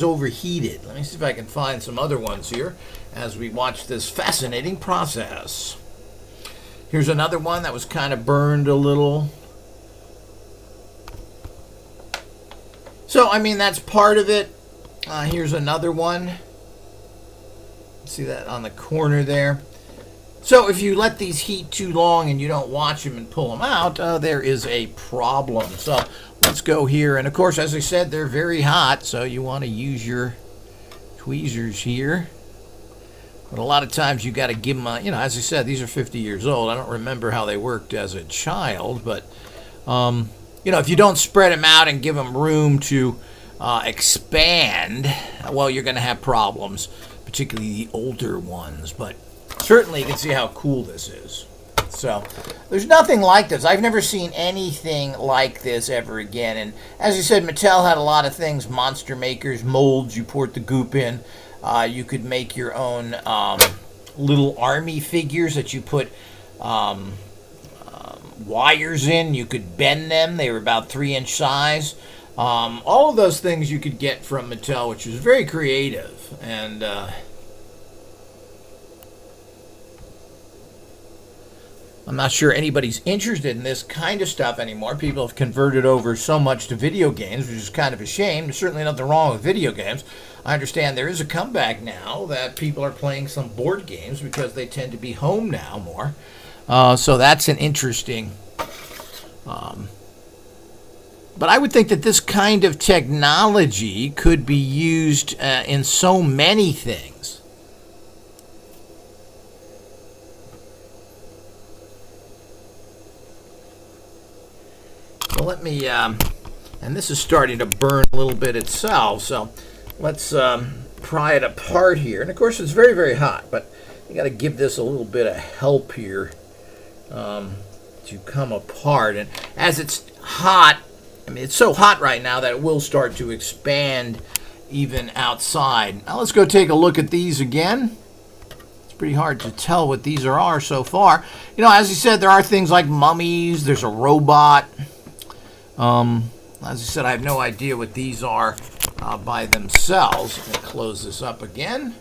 overheated. Let me see if I can find some other ones here as we watch this fascinating process. Here's another one that was kind of burned a little. So, I mean, that's part of it. Here's another one. See that on the corner there? So if you let these heat too long and you don't watch them and pull them out, there is a problem. So let's go here. And of course, as I said, they're very hot, so you want to use your tweezers here. But a lot of times you got to give them, as I said, these are 50 years old. I don't remember how they worked as a child, but if you don't spread them out and give them room to expand, well, you're going to have problems, particularly the older ones. But certainly you can see how cool this is. So there's nothing like this. I've never seen anything like this ever again. And as I said, Mattel had a lot of things, monster makers, molds you poured the goop in. You could make your own little army figures that you put wires in. You could bend them. They were about 3-inch size. All of those things you could get from Mattel, which was very creative. And I'm not sure anybody's interested in this kind of stuff anymore. People have converted over so much to video games, which is kind of a shame. There's certainly nothing wrong with video games. I understand there is a comeback now that people are playing some board games because they tend to be home now more. So that's an interesting... But I would think that this kind of technology could be used in so many things. Well, let me, and this is starting to burn a little bit itself, so let's pry it apart here. And of course, it's very, very hot, but you got to give this a little bit of help here to come apart. And as it's hot, I mean, it's so hot right now that it will start to expand even outside. Now let's go take a look at these again. It's pretty hard to tell what these are so far. As you said, there are things like mummies. There's a robot. As I said, I have no idea what these are by themselves. I'm going to close this up again.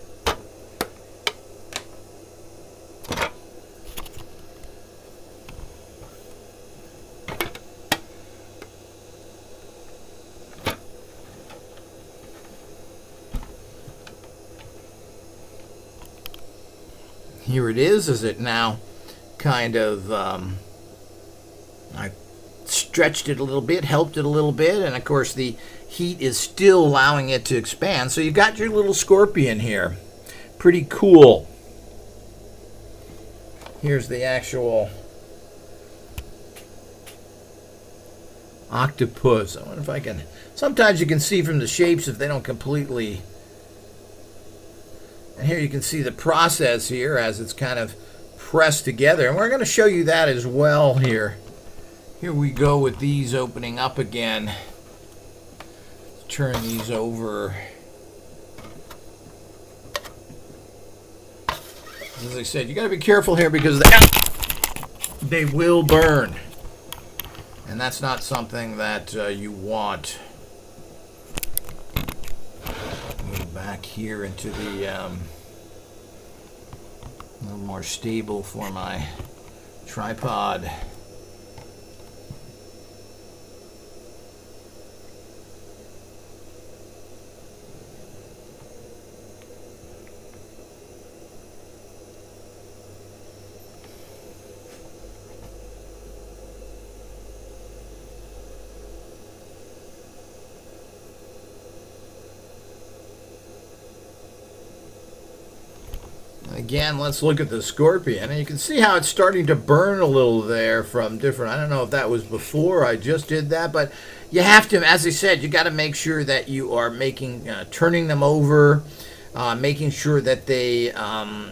Here it is it now kind of, I stretched it a little bit, helped it a little bit, and of course the heat is still allowing it to expand. So you've got your little scorpion here. Pretty cool. Here's the actual octopus. I wonder if I can, sometimes you can see from the shapes if they don't completely... And here you can see the process here as it's kind of pressed together. And we're going to show you that as well here. Here we go with these opening up again. Let's turn these over. As I said, you got to be careful here because they will burn. And that's not something that you want. Back here into the a little more stable for my tripod. Again, let's look at the scorpion, and you can see how it's starting to burn a little there from different, I don't know if that was before I just did that, but you have to, as I said, you got to make sure that you are turning them over, making sure that they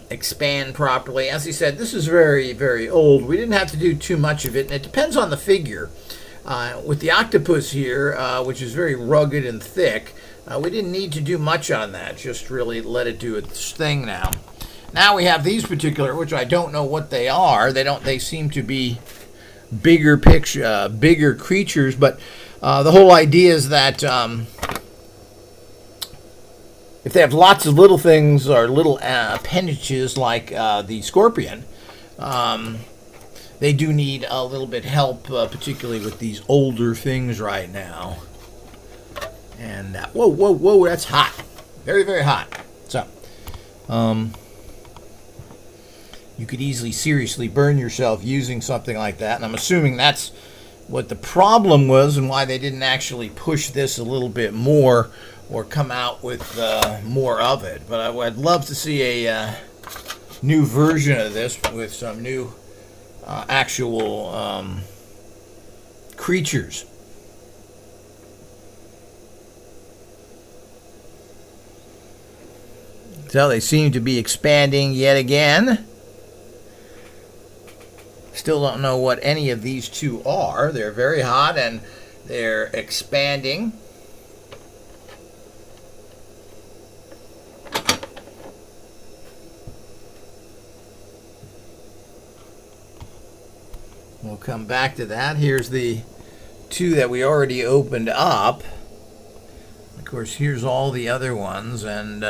expand properly. As I said, this is very, very old. We didn't have to do too much of it, and it depends on the figure. With the octopus here, which is very rugged and thick, we didn't need to do much on that, just really let it do its thing now. Now we have these particular, which I don't know what they are. They seem to be bigger creatures, but the whole idea is that if they have lots of little things or little appendages like the scorpion, they do need a little bit help, particularly with these older things right now. And whoa, whoa, whoa, that's hot. Very, very hot. So, you could easily seriously burn yourself using something like that. And I'm assuming that's what the problem was and why they didn't actually push this a little bit more or come out with more of it. But I'd love to see a new version of this with some new actual creatures. So they seem to be expanding yet again. Still don't know what any of these two are. They're very hot and they're expanding. We'll come back to that. Here's the two that we already opened up. Of course, here's all the other ones, and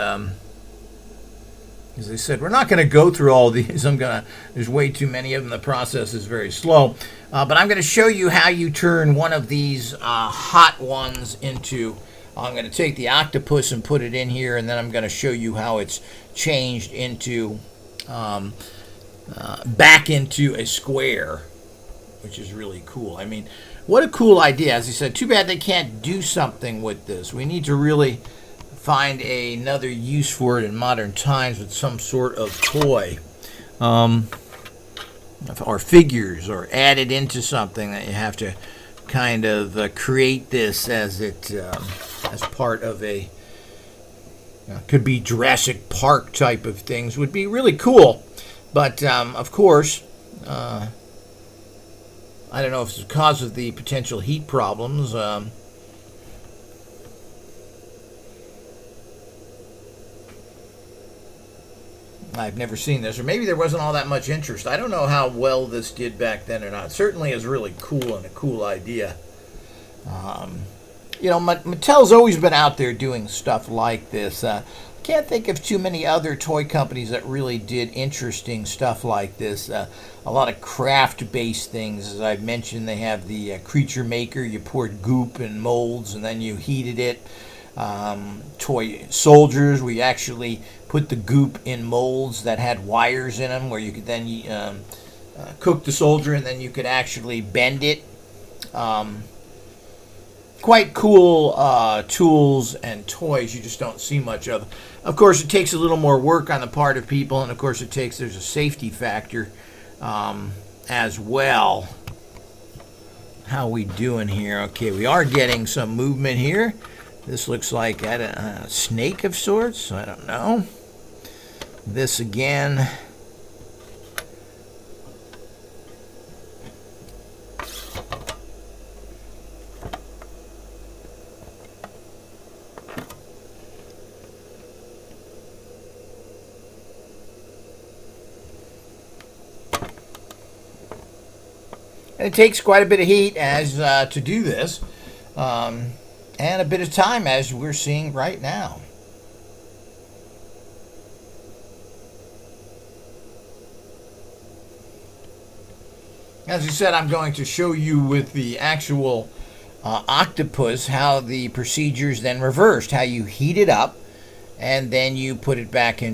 as I said, we're not going to go through all these. There's way too many of them. The process is very slow. But I'm going to show you how you turn one of these hot ones into... I'm going to take the octopus and put it in here, and then I'm going to show you how it's changed into... back into a square, which is really cool. I mean, what a cool idea. As I said, too bad they can't do something with this. We need to really find another use for it in modern times with some sort of toy or figures, or add it into something that you have to kind of create this as part of a could be Jurassic Park type of things. Would be really cool. But of course, I don't know if it's because of the potential heat problems. I've never seen this, or maybe there wasn't all that much interest. I don't know how well this did back then or not. It certainly is really cool and a cool idea. You know, Mattel's always been out there doing stuff like this. Can't think of too many other toy companies that really did interesting stuff like this. A lot of craft-based things. As I've mentioned, they have the creature maker. You poured goop and molds, and then you heated it. Toy soldiers, we actually put the goop in molds that had wires in them, where you could then cook the soldier, and then you could actually bend it. Quite cool tools and toys you just don't see much of. Of course, it takes a little more work on the part of people, and of course there's a safety factor as well. How we doing here? Okay, we are getting some movement here. This looks like a snake of sorts. I don't know. This again. And it takes quite a bit of heat to do this, and a bit of time, as we're seeing right now. As I said, I'm going to show you with the actual octopus how the procedure's then reversed, how you heat it up and then you put it back into